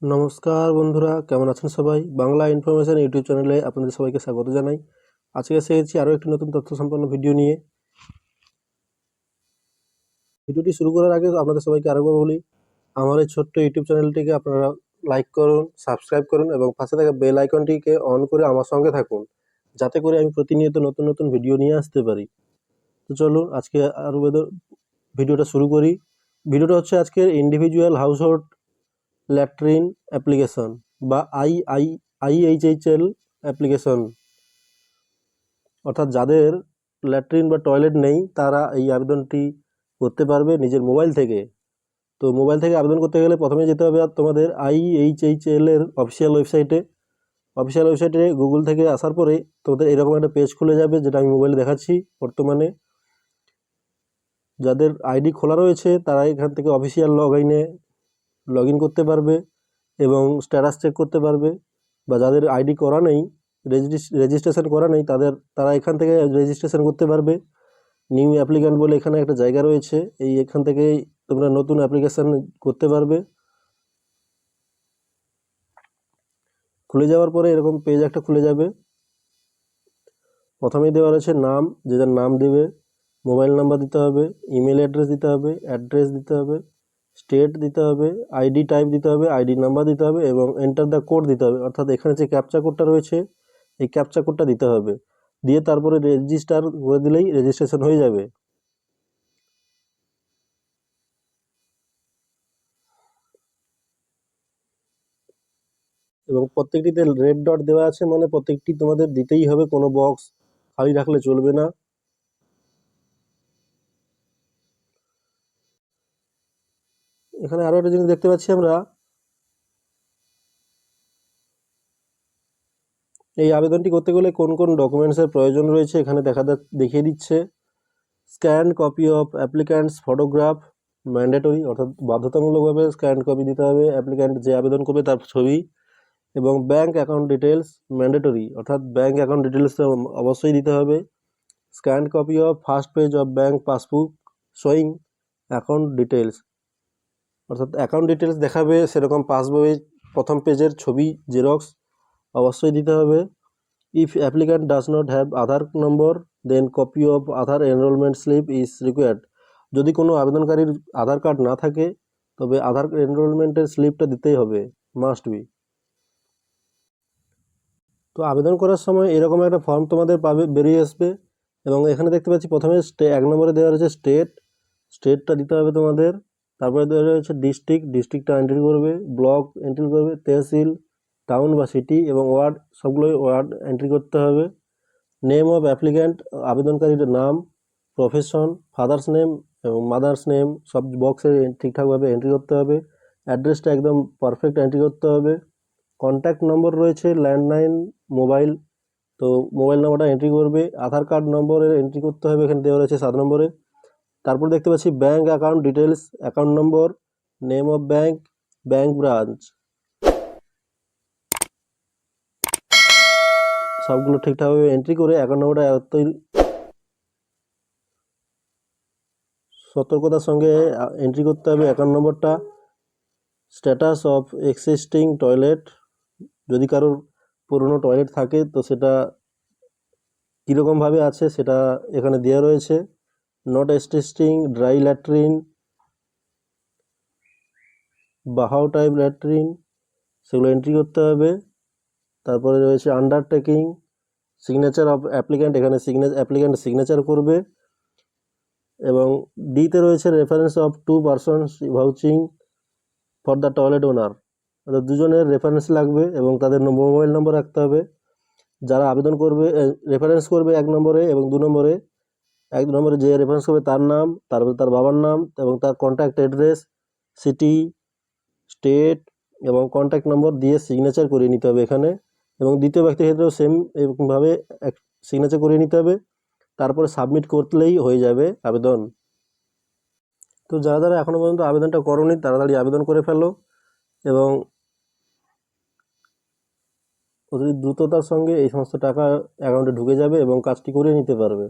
নমস্কার বন্ধুরা, কেমন আছেন সবাই? বাংলা ইনফরমেশন ইউটিউব চ্যানেলে আপনাদের সবাইকে স্বাগত জানাই। আজকে এসে গেছি আরও একটি নতুন তথ্য সম্পন্ন ভিডিও নিয়ে। ভিডিওটি শুরু করার আগে আপনাদের সবাইকে আরেকবার বলি, আমার এই ছোট্ট ইউটিউব চ্যানেলটিকে আপনারা লাইক করুন, সাবস্ক্রাইব করুন এবং পাশে থাকা বেল আইকনটিকে অন করে আমার সঙ্গে থাকুন, যাতে করে আমি প্রতিনিয়ত নতুন নতুন ভিডিও নিয়ে আসতে পারি। তো চলুন আজকে আরও ভিডিওটা শুরু করি। ভিডিওটা হচ্ছে আজকের ইন্ডিভিজুয়াল হাউসহোল্ড ল্যাট্রিন অ্যাপ্লিকেশন বা আইএইচএল অ্যাপ্লিকেশন, অর্থাৎ যাদের ল্যাট্রিন বা টয়লেট নেই তারা এই আবেদনটি করতে পারবে নিজের মোবাইল থেকে। তো মোবাইল থেকে আবেদন করতে গেলে প্রথমে যেতে হবে তোমাদের আইএইচএল এর অফিসিয়াল ওয়েবসাইটে। অফিসিয়াল ওয়েবসাইটে গুগল থেকে আসার পরে তোমাদের এরকম একটা পেজ খুলে যাবে, যেটা আমি মোবাইলে দেখাচ্ছি বর্তমানে। যাদের আইডি খোলা রয়েছে তারা এখান থেকে অফিসিয়াল লগ ইন করতে পারবে এবং স্ট্যাটাস চেক করতে পারবে, বা যাদের আইডি করা নেই, রেজিস্ট্রেশন করা নেই, তারা এখান থেকে রেজিস্ট্রেশন করতে পারবে। নিউ অ্যাপ্লিক্যান্ট বলে এখানে একটা জায়গা রয়েছে, এখান থেকেই তোমরা নতুন অ্যাপ্লিকেশান করতে পারবে। খুলে যাওয়ার পরে এরকম পেজ একটা খুলে যাবে। প্রথমেই দেওয়া রয়েছে নাম, যে যার নাম দেবে, মোবাইল নাম্বার দিতে হবে, ইমেল অ্যাড্রেস দিতে হবে, স্টেট দিতে হবে, আইডি টাইপ দিতে হবে, আইডি নাম্বার দিতে হবে এবং এন্টার দ্য কোড দিতে হবে, অর্থাৎ এখানে যে ক্যাপচা কোডটা রয়েছে এই ক্যাপচা কোডটা দিতে হবে। দিয়ে তারপরে রেজিস্টার করে দিলেই রেজিস্ট্রেশন হয়ে যাবে। এবং প্রত্যেকটিতে রেড ডট দেওয়া আছে, মানে প্রত্যেকটি তোমাদের দিতেই হবে, কোনো বক্স খালি রাখলে চলবে না। এখানে আরো একটা জিনিস দেখতে পাচ্ছি আমরা, এই আবেদনটি করতে গেলে কোন কোন ডকুমেন্টসের প্রয়োজন রয়েছে এখানে দেখিয়ে দিচ্ছে। Scanned copy of applicants photograph mandatory, অর্থাৎ বাধ্যতামূলকভাবে স্ক্যান্ড কপি দিতে হবে অ্যাপ্লিক্যান্ট যে আবেদন করবে তার ছবি। এবং ব্যাঙ্ক অ্যাকাউন্ট ডিটেলস ম্যান্ডেটরি, অর্থাৎ ব্যাঙ্ক অ্যাকাউন্ট ডিটেলস অবশ্যই দিতে হবে। Scanned copy of first page of bank passbook showing account details, অর্থাৎ অ্যাকাউন্ট ডিটেলস দেখাবে সেরকম পাসবই প্রথম পেজের ছবি জেরক্স অবশ্যই দিতে হবে। If applicant does not have Aadhaar number then copy of Aadhaar enrolment slip is required, যদি কোনো আবেদনকারীর আধার কার্ড না থাকে তবে আধার এনরোলমেন্টের স্লিপটা দিতেই হবে, মাস্ট বি। তো আবেদন করার সময় এরকম একটা ফর্ম তোমাদের বেরিয়ে আসবে এবং এখানে দেখতে পাচ্ছি প্রথমে 1 নম্বরে দেওয়া রয়েছে স্টেটটা দিতে হবে তোমাদের। তারপরে দেওয়া রয়েছে ডিস্ট্রিক্টটা এন্ট্রি করবে, ব্লক এন্ট্রি করবে, তহসিল, টাউন বা সিটি এবং ওয়ার্ড, সবগুলোই ওয়ার্ড এন্ট্রি করতে হবে। নেম অফ অ্যাপ্লিক্যান্ট, আবেদনকারীর নাম, প্রফেশন, ফাদার্স নেম এবং মাদার্স নেম সব বক্সে ঠিকঠাকভাবে এন্ট্রি করতে হবে। অ্যাড্রেসটা একদম পারফেক্ট এন্ট্রি করতে হবে। কন্ট্যাক্ট নম্বর রয়েছে ল্যান্ডলাইন, মোবাইল, তো মোবাইল নম্বরটা এন্ট্রি করবে। আধার কার্ড নম্বরের এন্ট্রি করতে হবে, এখানে দেওয়া রয়েছে 7 নম্বরে। তারপর দেখতে পাচ্ছি bank account details, account number, name of bank, bank branch, সবগুলো ঠিকঠাকভাবে এন্ট্রি করে অ্যাকাউন্ট নম্বরটা সতর্কতার সঙ্গে এন্ট্রি করতে হবে অ্যাকাউন্ট নম্বরটা। স্ট্যাটাস অফ এক্সিস্টিং টয়লেট, যদি কারোর পুরনো টয়লেট থাকে তো সেটা কীরকমভাবে আছে সেটা এখানে দেওয়া রয়েছে। নট এক্সিস্টিং ড্রাই ল্যাট্রিন বা হাউ টাইপ ল্যাট্রিন, সেগুলো এন্ট্রি করতে হবে। তারপরে রয়েছে আন্ডারটেকিং, সিগনেচার অফ অ্যাপ্লিক্যান্ট, এখানে অ্যাপ্লিক্যান্ট সিগনেচার করবে। এবং ডিতে রয়েছে reference of 2 persons vouching for the toilet owner, অর্থাৎ দুজনের রেফারেন্স লাগবে এবং তাদের মোবাইল নম্বর রাখতে হবে। যারা আবেদন করবে রেফারেন্স করবে 1 নম্বরে এবং 2 নম্বরে, 1 নম্বরে যে রেফারেন্স করবে তার নাম, তারপরে তার বাবার নাম এবং তার কন্ট্যাক্ট অ্যাড্রেস, সিটি, স্টেট এবং কন্ট্যাক্ট নম্বর দিয়ে সিগনেচার করিয়ে নিতে হবে এখানে। এবং দ্বিতীয় ব্যক্তির ক্ষেত্রেও সেম এরকমভাবে সিগনেচার করিয়ে নিতে হবে। তারপরে সাবমিট করলেই হয়ে যাবে আবেদন। তো যারা এখনও পর্যন্ত আবেদনটা করোনি তাড়াতাড়ি আবেদন করে ফেলো এবং অতি দ্রুততার সঙ্গে এই সমস্ত টাকা অ্যাকাউন্টে ঢুকে যাবে এবং কাজটি করে নিতে পারবে।